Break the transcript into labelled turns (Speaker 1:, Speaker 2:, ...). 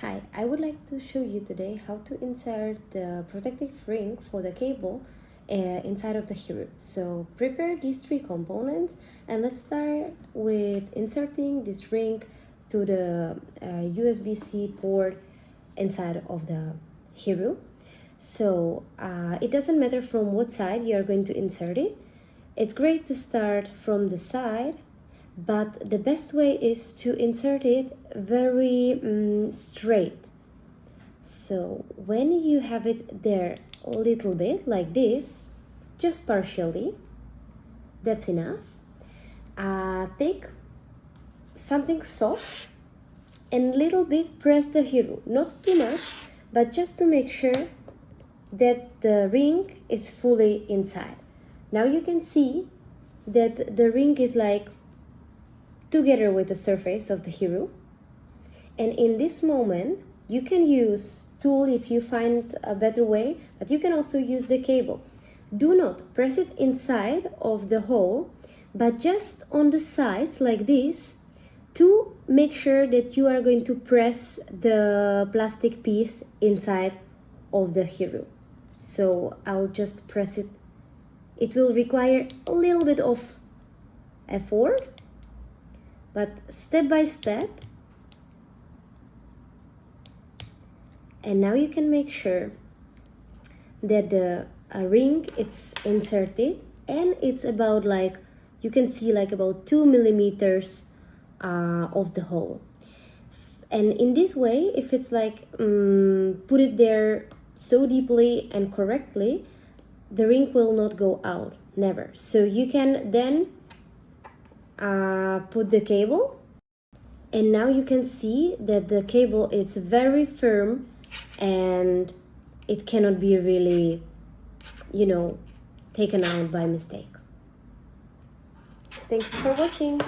Speaker 1: Hi, I would like to show you today how to insert the protective ring for the cable inside of the Hiru. So prepare these three components and let's start with inserting this ring to the USB-C port inside of the Hiru. So it doesn't matter from what side you are going to insert it. It's great to start from the side, but the best way is to insert it very straight. So when you have it there a little bit like this, just partially, that's enough. Take something soft and little bit press the Hiru, not too much, but just to make sure that the ring is fully inside. Now you can see that the ring is like together with the surface of the Hiru, and in this moment you can use tool if you find a better way, but you can also use the cable. Do not press it inside of the hole, but just on the sides like this to make sure that you are going to press the plastic piece inside of the Hiru. So I'll just press it. It will require a little bit of effort, but step by step. And now you can make sure that the ring it's inserted, and it's about like, you can see like about 2 millimeters of the hole. And in this way, if it's like put it there so deeply and correctly, the ring will not go out, never. So you can then put the cable, and now you can see that the cable is very firm and it cannot be really, taken out by mistake. Thank you for watching.